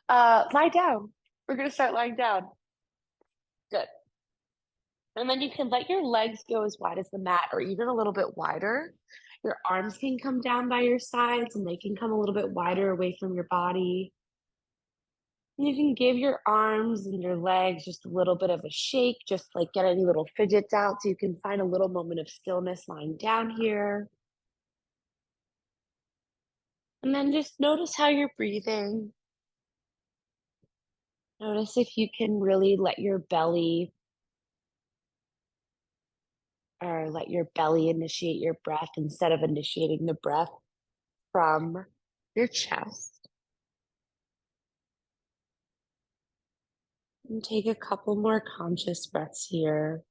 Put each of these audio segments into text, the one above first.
Lie down. We're gonna start lying down. Good. And then you can let your legs go as wide as the mat or even a little bit wider. Your arms can come down by your sides and they can come a little bit wider away from your body. And you can give your arms and your legs just a little bit of a shake, just like get any little fidgets out so you can find a little moment of stillness lying down here. And then just notice how you're breathing. Notice if you can really let your belly or let your belly initiate your breath instead of initiating the breath from your chest. And take a couple more conscious breaths here.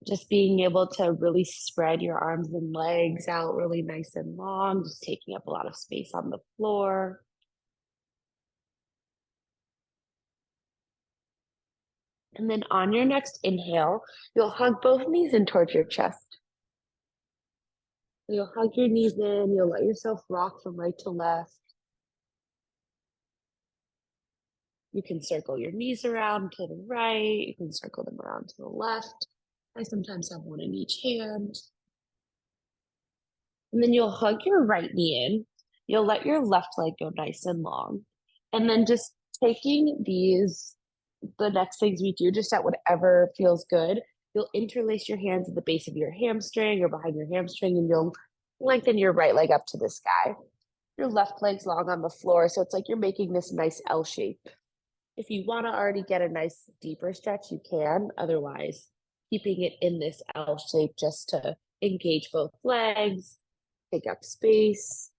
Just being able to really spread your arms and legs out really nice and long, just taking up a lot of space on the floor. And then on your next inhale, you'll hug both knees in towards your chest. You'll hug your knees in, you'll let yourself rock from right to left. You can circle your knees around to the right, you can circle them around to the left. I sometimes have one in each hand. And then you'll hug your right knee in. You'll let your left leg go nice and long. And then just taking the next things we do, just at whatever feels good, you'll interlace your hands at the base of your hamstring or behind your hamstring, and you'll lengthen your right leg up to the sky. Your left leg's long on the floor, so it's like you're making this nice L shape. If you want to already get a nice deeper stretch, you can. Otherwise, keeping it in this L shape just to engage both legs, take up space.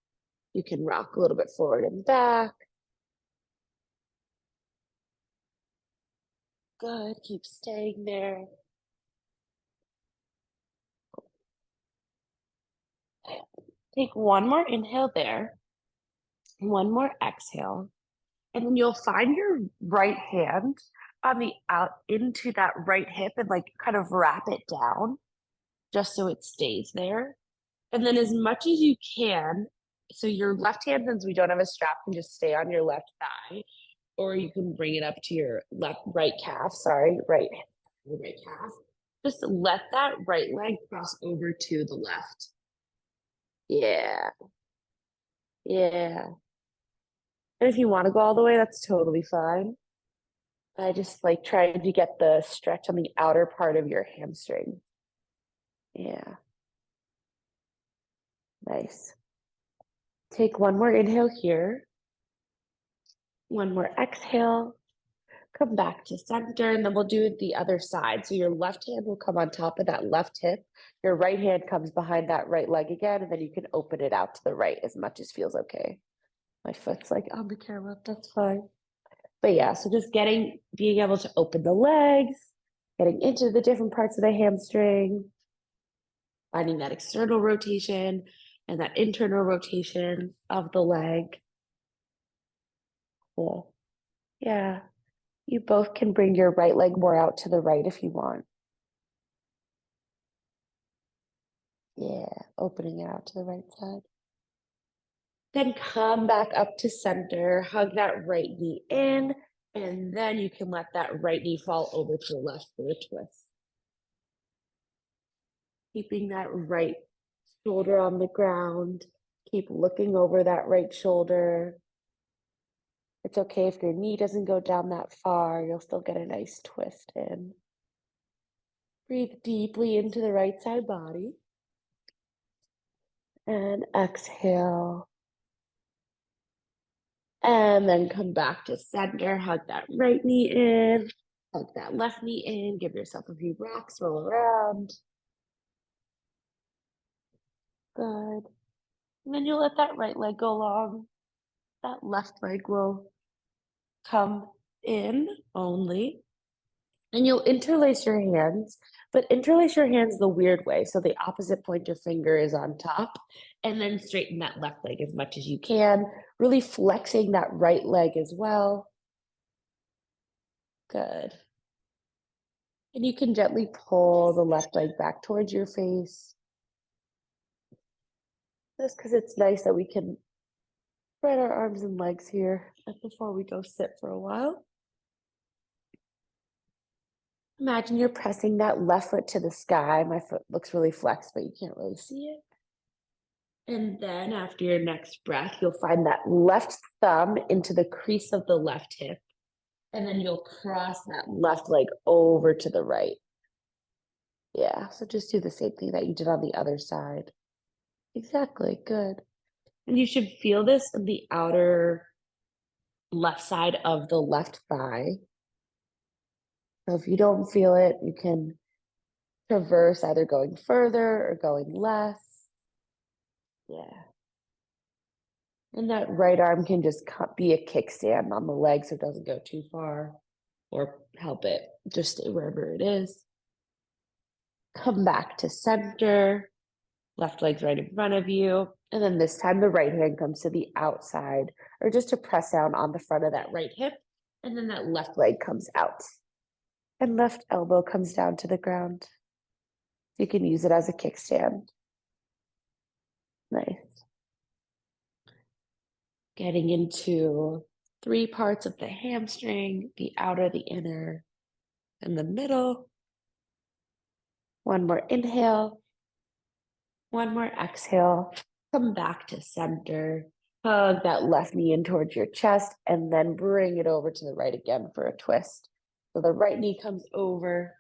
You can rock a little bit forward and back. Good. Keep staying there. Take one more inhale there, one more exhale, and then you'll find your right hand on the out into that right hip and like kind of wrap it down just so it stays there. And then as much as you can, so your left hand, since we don't have a strap, can just stay on your left thigh, or you can bring it up to your right calf. Sorry, right calf. Just let that right leg cross over to the left. Yeah, yeah. And if you want to go all the way, that's totally fine. I just like trying to get the stretch on the outer part of your hamstring. Yeah, nice. Take one more inhale here. One more exhale. Come back to center, and then we'll do it the other side. So your left hand will come on top of that left hip. Your right hand comes behind that right leg again, and then you can open it out to the right as much as feels okay. My foot's like on the camera, that's fine. But yeah, so just being able to open the legs, getting into the different parts of the hamstring, finding that external rotation and that internal rotation of the leg. Cool. Yeah. You both can bring your right leg more out to the right if you want. Yeah, opening it out to the right side. Then come back up to center, hug that right knee in, and then you can let that right knee fall over to the left for a twist. Keeping that right shoulder on the ground. Keep looking over that right shoulder. It's okay if your knee doesn't go down that far, you'll still get a nice twist in. Breathe deeply into the right side body. And exhale. And then come back to center, hug that right knee in, hug that left knee in, give yourself a few rocks, roll around. Good. And then you'll let that right leg go long. That left leg will come in only. And you'll interlace your hands, but interlace your hands the weird way. So the opposite pointer finger is on top, and then straighten that left leg as much as you can, really flexing that right leg as well. Good. And you can gently pull the left leg back towards your face. Just because it's nice that we can Spread our arms and legs here before we go sit for a while. Imagine you're pressing that left foot to the sky. My foot looks really flexed, but you can't really see it. And then after your next breath, you'll find that left thumb into the crease of the left hip. And then you'll cross that left leg over to the right. Yeah, so just do the same thing that you did on the other side. Exactly, good. And you should feel this in the outer left side of the left thigh. So if you don't feel it, you can traverse either going further or going less. Yeah. And that right arm can just be a kickstand on the leg so it doesn't go too far, or help it just stay wherever it is. Come back to center. Left leg's right in front of you. And then this time the right hand comes to the outside, or just to press down on the front of that right hip. And then that left leg comes out. And left elbow comes down to the ground. You can use it as a kickstand. Nice. Getting into 3 parts of the hamstring, the outer, the inner, and the middle. One more inhale. One more exhale. Come back to center. Hug that left knee in towards your chest, and then bring it over to the right again for a twist. So the right knee comes over,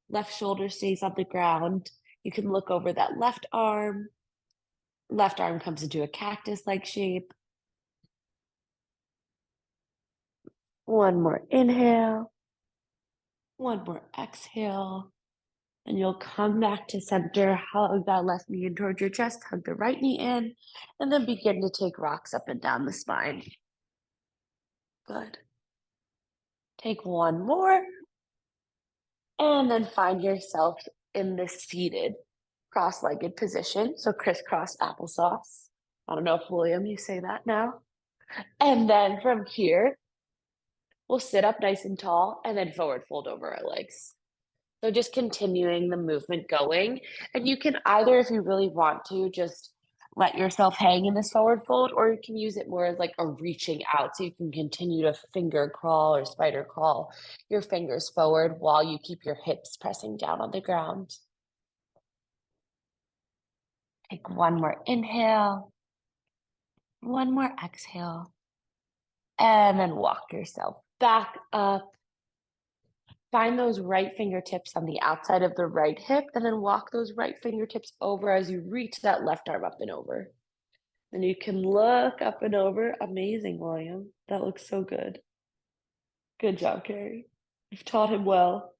left shoulder stays on the ground. You can look over that left arm. Left arm comes into a cactus-like shape. One more inhale. One more exhale. And you'll come back to center, hug that left knee in towards your chest, hug the right knee in, and then begin to take rocks up and down the spine. Good. Take one more, and then find yourself in this seated, cross-legged position. So crisscross applesauce. I don't know if William, you say that now. And then from here, we'll sit up nice and tall and then forward fold over our legs. So just continuing the movement going. And you can either, if you really want to, just let yourself hang in this forward fold, or you can use it more as like a reaching out. So you can continue to finger crawl or spider crawl your fingers forward while you keep your hips pressing down on the ground. Take one more inhale, one more exhale, and then walk yourself back up. Find those right fingertips on the outside of the right hip, and then walk those right fingertips over as you reach that left arm up and over. And you can look up and over. Amazing, William. That looks so good. Good job, Carrie. You've taught him well.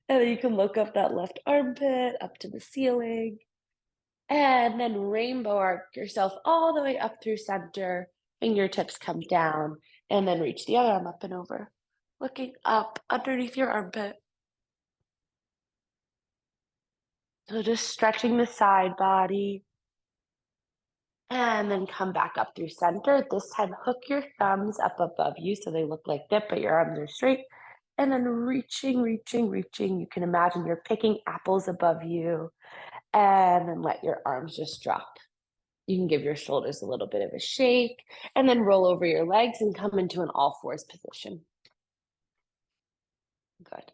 And then you can look up that left armpit, up to the ceiling. And then rainbow arc yourself all the way up through center. Fingertips come down, and then reach the other arm up and over. Looking up underneath your armpit. So just stretching the side body. And then come back up through center. This time, hook your thumbs up above you so they look like that, but your arms are straight. And then reaching, reaching, reaching. You can imagine you're picking apples above you. And then let your arms just drop. You can give your shoulders a little bit of a shake, and then roll over your legs and come into an all fours position. Good.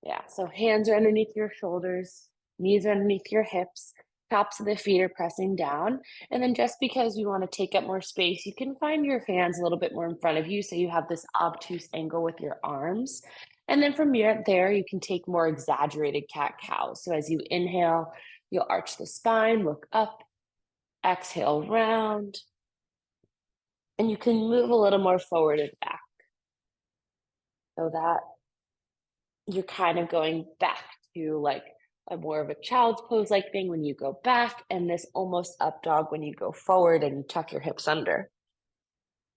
Yeah, so hands are underneath your shoulders, knees are underneath your hips, tops of the feet are pressing down. And then just because you want to take up more space, you can find your hands a little bit more in front of you so you have this obtuse angle with your arms. And then from there, you can take more exaggerated cat-cow. So as you inhale, you'll arch the spine, look up, exhale, round. And you can move a little more forward and back so that you're kind of going back to like a more of a child's pose like thing when you go back, and this almost up dog when you go forward and you tuck your hips under.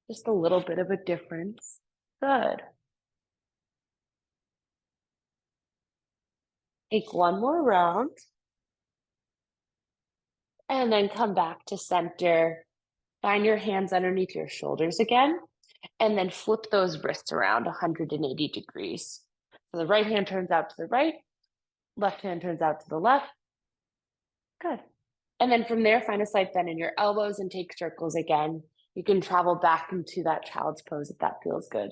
Just a little bit of a difference. Good. Take one more round. And then come back to center. Find your hands underneath your shoulders again. And then flip those wrists around 180 degrees. So the right hand turns out to the right. Left hand turns out to the left. Good. And then from there, find a slight bend in your elbows and take circles again. You can travel back into that child's pose if that feels good.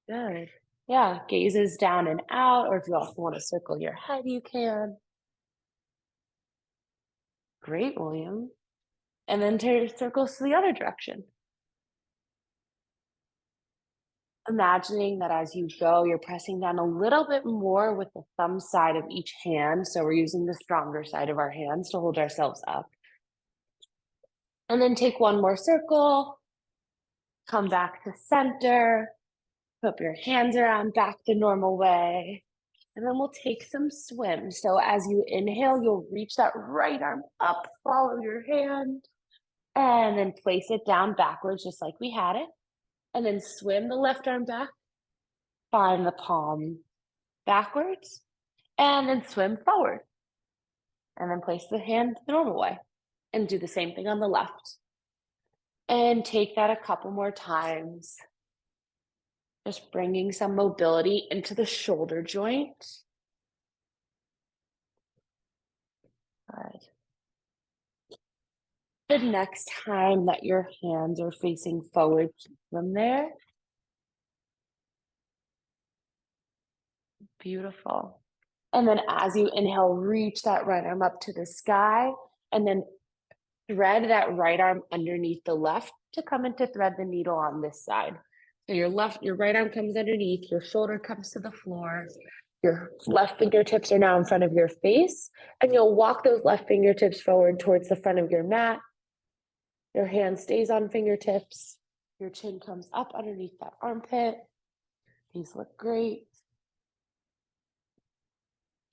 Good. Yeah, gazes down and out, or if you also want to circle your head, you can. Great, William. And then turn circles to the other direction. Imagining that as you go, you're pressing down a little bit more with the thumb side of each hand. So we're using the stronger side of our hands to hold ourselves up. And then take one more circle, come back to center, put your hands around back the normal way. And then we'll take some swim. So as you inhale, you'll reach that right arm up, follow your hand, and then place it down backwards, just like we had it. And then swim the left arm back, find the palm backwards, and then swim forward. And then place the hand the normal way. And do the same thing on the left. And take that a couple more times. Just bringing some mobility into the shoulder joint. Good. The next time that your hands are facing forward, keep them there. Beautiful. And then as you inhale, reach that right arm up to the sky, and then thread that right arm underneath the left to come into thread the needle on this side. So your right arm comes underneath, your shoulder comes to the floor, your left fingertips are now in front of your face, and you'll walk those left fingertips forward towards the front of your mat. Your hand stays on fingertips. Your chin comes up underneath that armpit. These look great.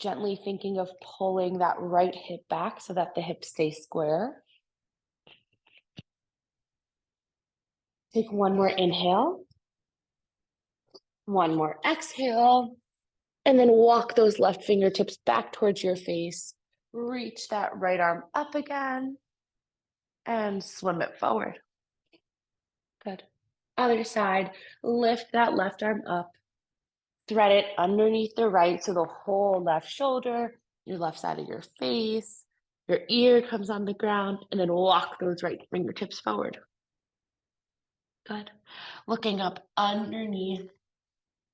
Gently thinking of pulling that right hip back so that the hips stay square. Take one more inhale. One more exhale. And then walk those left fingertips back towards your face. Reach that right arm up again. And swim it forward. Good. Other side, lift that left arm up. Thread it underneath the right, so the whole left shoulder, your left side of your face, your ear comes on the ground, and then walk those right fingertips forward. Good. Looking up underneath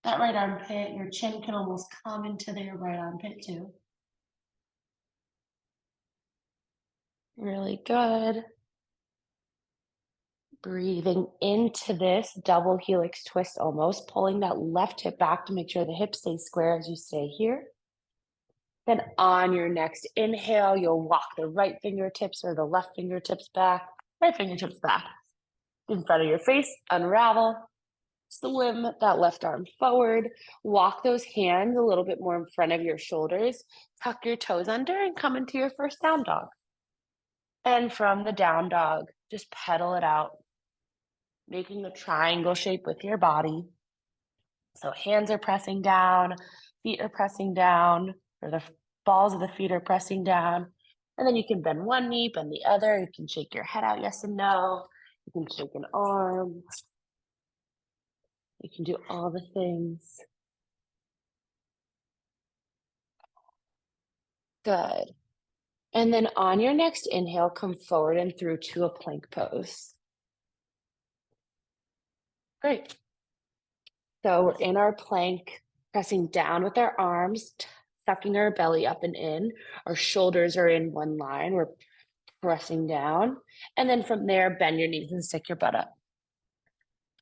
that right armpit, your chin can almost come into their right armpit too. Really good. Breathing into this double helix twist almost, pulling that left hip back to make sure the hip stays square as you stay here. Then on your next inhale, you'll walk the right fingertips or the left fingertips back, right fingertips back. In front of your face, unravel, swim that left arm forward, walk those hands a little bit more in front of your shoulders, tuck your toes under and come into your first down dog. And from the down dog, just pedal it out, making a triangle shape with your body. So hands are pressing down, feet are pressing down, or the balls of the feet are pressing down. And then you can bend one knee, bend the other. You can shake your head out, yes and no. You can shake an arm. You can do all the things. Good. And then on your next inhale, come forward and through to a plank pose. Great. So we're in our plank, pressing down with our arms, sucking our belly up and in. Our shoulders are in one line. We're pressing down. And then from there, bend your knees and stick your butt up.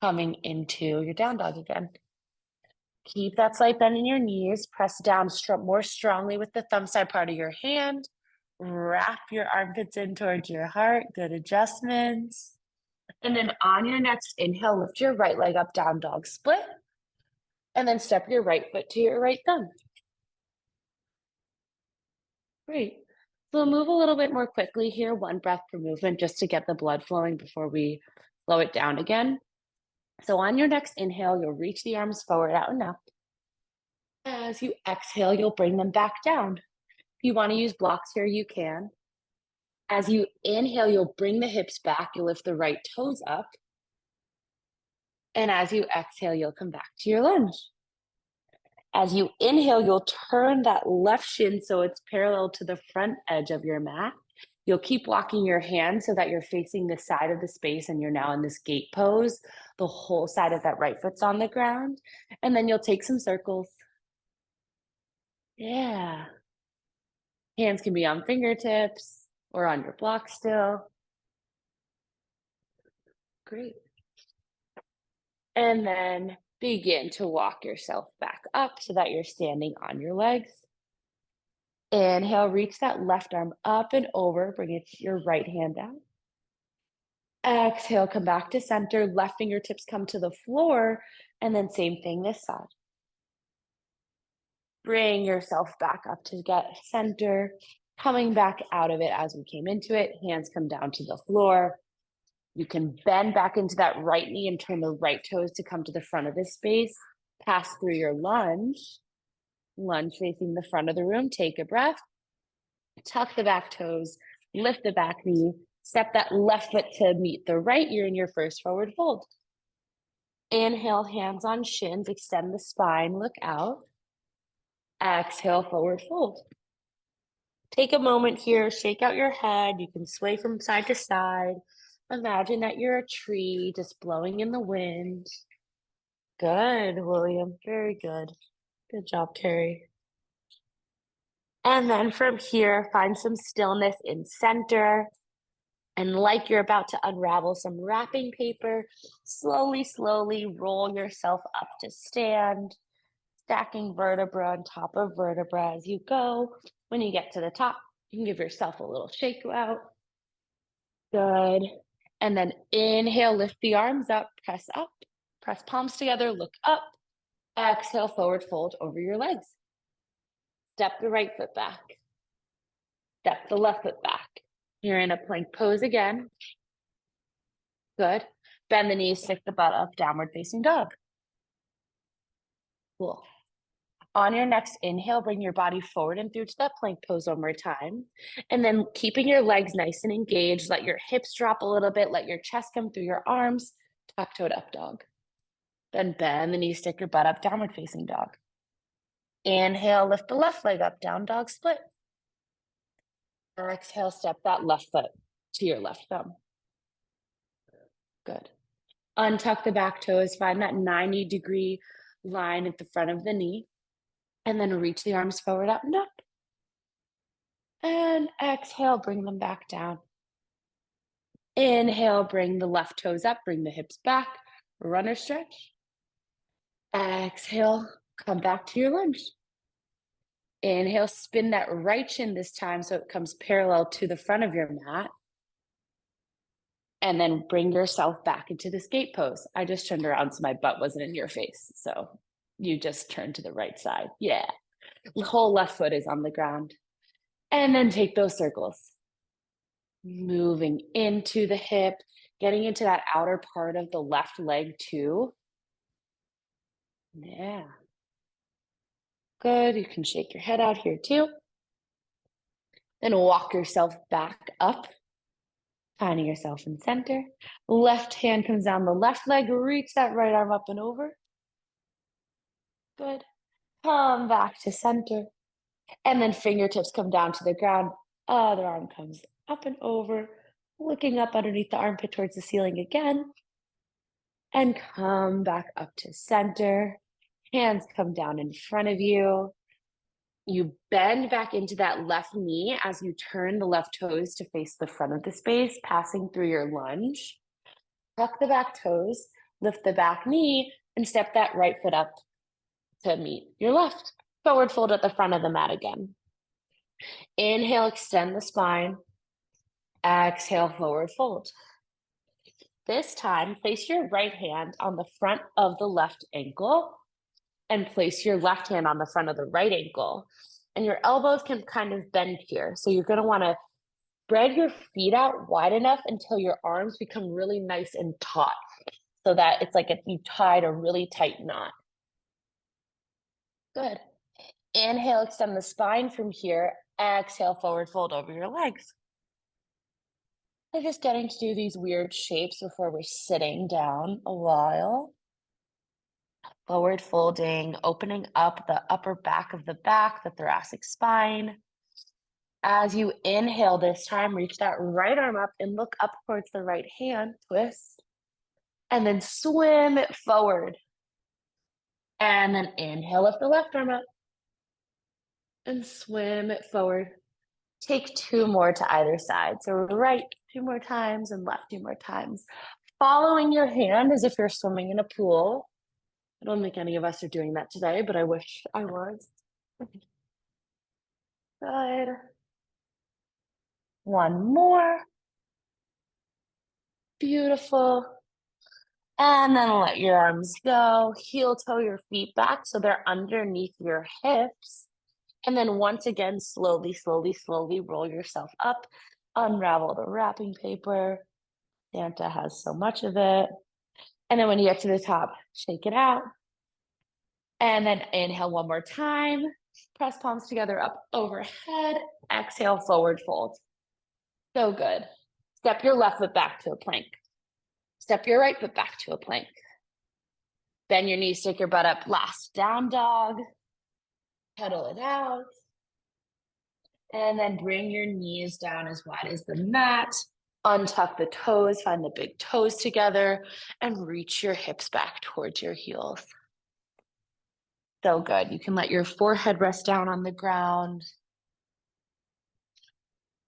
Coming into your down dog again. Keep that slight bend in your knees. Press down more strongly with the thumb side part of your hand. Wrap your armpits in towards your heart. Good adjustments. And then on your next inhale, lift your right leg up, down dog split. And then step your right foot to your right thumb. Great. So we'll move a little bit more quickly here, one breath per movement, just to get the blood flowing before we slow it down again. So on your next inhale, you'll reach the arms forward, out and up. As you exhale, you'll bring them back down. If you want to use blocks here, you can. As you inhale, you'll bring the hips back. You'll lift the right toes up. And as you exhale, you'll come back to your lunge. As you inhale, you'll turn that left shin so it's parallel to the front edge of your mat. You'll keep walking your hand so that you're facing the side of the space and you're now in this gate pose. The whole side of that right foot's on the ground. And then you'll take some circles. Yeah. Hands can be on fingertips or on your block still. Great. And then begin to walk yourself back up so that you're standing on your legs. Inhale, reach that left arm up and over. Bring your right hand down. Exhale, come back to center. Left fingertips come to the floor. And then same thing this side. Bring yourself back up to get center. Coming back out of it as we came into it. Hands come down to the floor. You can bend back into that right knee and turn the right toes to come to the front of this space. Pass through your lunge. Lunge facing the front of the room. Take a breath. Tuck the back toes. Lift the back knee. Step that left foot to meet the right. You're in your first forward fold. Inhale, hands on shins. Extend the spine. Look out. Exhale, forward fold. Take a moment here. Shake out your head. You can sway from side to side. Imagine that you're a tree just blowing in the wind. Good, William. Very good. Good job, Carrie. And then from here, find some stillness in center. And like you're about to unravel some wrapping paper, slowly, slowly roll yourself up to stand, stacking vertebra on top of vertebra as you go. When you get to the top, you can give yourself a little shake out. Good. And then inhale, lift the arms up, press palms together, look up. Exhale, forward fold over your legs. Step the right foot back. Step the left foot back. You're in a plank pose again. Good. Bend the knees, stick the butt up, downward facing dog. Cool. On your next inhale, bring your body forward and through to that plank pose one more time. And then keeping your legs nice and engaged, let your hips drop a little bit, let your chest come through your arms, tuck-toed up dog. Then bend the knees, stick your butt up, downward facing dog. Inhale, lift the left leg up, down dog split. Exhale, step that left foot to your left thumb. Good. Untuck the back toes, find that 90-degree line at the front of the knee, and then reach the arms forward, up and up. And exhale, bring them back down. Inhale, bring the left toes up, bring the hips back, runner stretch. Exhale, come back to your lunge. Inhale, spin that right shin this time so it comes parallel to the front of your mat. And then bring yourself back into this gate pose. I just turned around so my butt wasn't in your face. So you just turn to the right side. Yeah. The whole left foot is on the ground. And then take those circles. Moving into the hip, getting into that outer part of the left leg too. Yeah. Good. You can shake your head out here too. Then walk yourself back up. Finding yourself in center. Left hand comes down the left leg. Reach that right arm up and over. Good. Come back to center. And then fingertips come down to the ground. Other arm comes up and over. Looking up underneath the armpit towards the ceiling again. And come back up to center. Hands come down in front of you. You bend back into that left knee as you turn the left toes to face the front of the space, passing through your lunge. Tuck the back toes, lift the back knee, and step that right foot up to meet your left. Forward fold at the front of the mat again. Inhale, extend the spine. Exhale, forward fold. This time, place your right hand on the front of the left ankle and place your left hand on the front of the right ankle. And your elbows can kind of bend here. So you're going to want to spread your feet out wide enough until your arms become really nice and taut, so that it's like if you tied a really tight knot. Good. Inhale, extend the spine from here. Exhale, forward fold over your legs. We're just getting to do these weird shapes before we're sitting down a while. Forward folding, opening up the upper back of the back, the thoracic spine. As you inhale this time, reach that right arm up and look up towards the right hand, twist, and then swim it forward. And then inhale, lift the left arm up and swim it forward. Take two more to either side. So right two more times and left two more times. Following your hand as if you're swimming in a pool. I don't think any of us are doing that today, but I wish I was. Good. One more. Beautiful. And then let your arms go. Heel toe your feet back so they're underneath your hips. And then once again, slowly, slowly, slowly roll yourself up. Unravel the wrapping paper. Santa has so much of it. And then when you get to the top, shake it out. And then inhale one more time. Press palms together up overhead. Exhale, forward fold. So good. Step your left foot back to a plank. Step your right foot back to a plank. Bend your knees, stick your butt up. Last down dog. Pedal it out. And then bring your knees down as wide as the mat. Untuck the toes, find the big toes together, and reach your hips back towards your heels. So good. You can let your forehead rest down on the ground.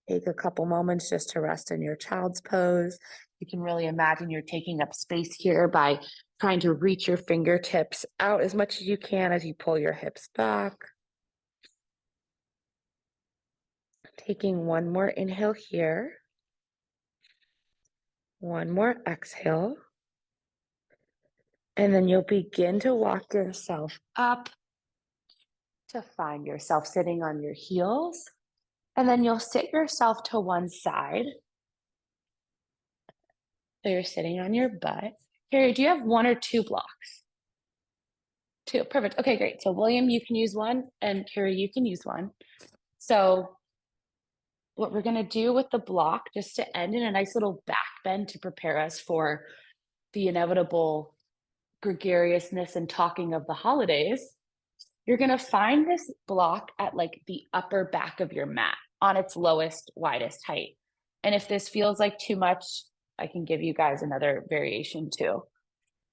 Take a couple moments just to rest in your child's pose. You can really imagine you're taking up space here by trying to reach your fingertips out as much as you can as you pull your hips back. Taking one more inhale here. One more exhale. And then you'll begin to walk yourself up to find yourself sitting on your heels. And then you'll sit yourself to one side. So you're sitting on your butt. Carrie, do you have one or two blocks? Two, perfect. Okay, great. So William, you can use one, and Carrie, you can use one. So what we're gonna do with the block, just to end in a nice little back bend to prepare us for the inevitable gregariousness and talking of the holidays, you're gonna find this block at like the upper back of your mat on its lowest, widest height. And if this feels like too much, I can give you guys another variation too.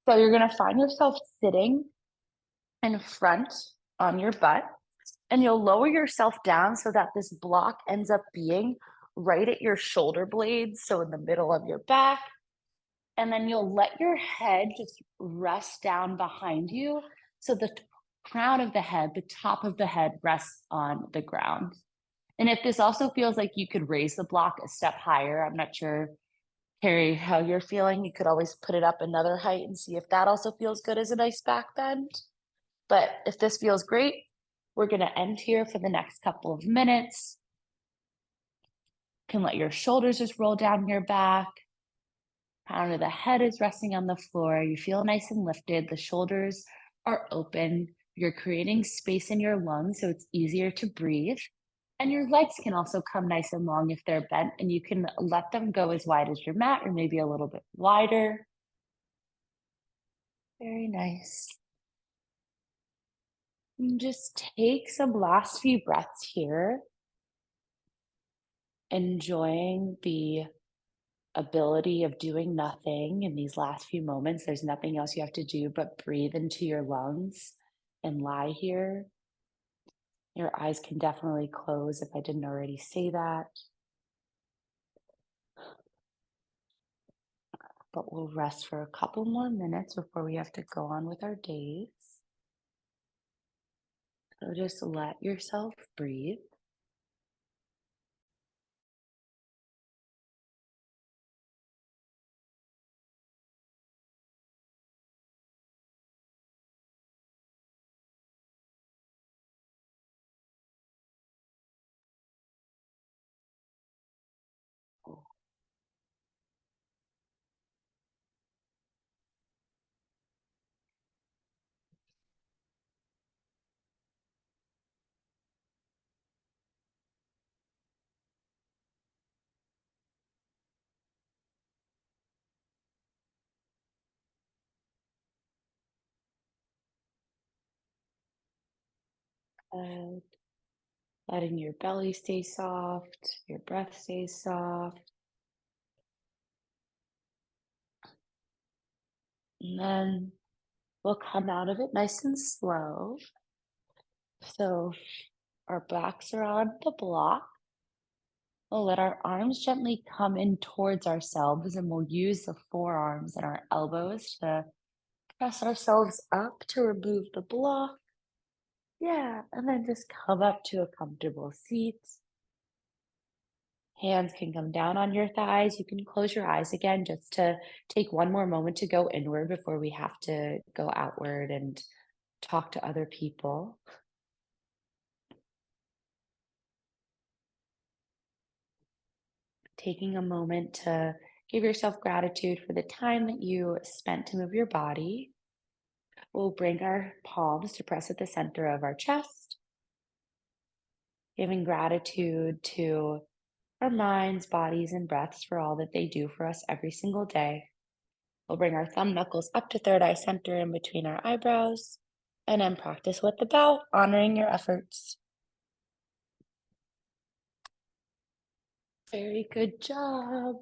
So you're gonna find yourself sitting in front on your butt, and you'll lower yourself down so that this block ends up being right at your shoulder blades, so in the middle of your back. And then you'll let your head just rest down behind you so the crown of the head, the top of the head rests on the ground. And if this also feels like you could raise the block a step higher, I'm not sure, Carrie, how you're feeling. You could always put it up another height and see if that also feels good as a nice back bend. But if this feels great, we're going to end here for the next couple of minutes. You can let your shoulders just roll down your back. Crown of the head is resting on the floor. You feel nice and lifted. The shoulders are open. You're creating space in your lungs so it's easier to breathe. And your legs can also come nice and long if they're bent, and you can let them go as wide as your mat or maybe a little bit wider. Very nice. And just take some last few breaths here, enjoying the ability of doing nothing in these last few moments. There's nothing else you have to do but breathe into your lungs and lie here. Your eyes can definitely close if I didn't already say that. But we'll rest for a couple more minutes before we have to go on with our days. So just let yourself breathe. Good. letting your belly stay soft, your breath stays soft. And then we'll come out of it nice and slow. So our backs are on the block. We'll let our arms gently come in towards ourselves, and we'll use the forearms and our elbows to press ourselves up to remove the block. Yeah, and then just come up to a comfortable seat. Hands can come down on your thighs. You can close your eyes again just to take one more moment to go inward before we have to go outward and talk to other people. Taking a moment to give yourself gratitude for the time that you spent to move your body. We'll bring our palms to press at the center of our chest, giving gratitude to our minds, bodies, and breaths for all that they do for us every single day. We'll bring our thumb knuckles up to third eye center in between our eyebrows, and then practice with the bow, honoring your efforts. Very good job.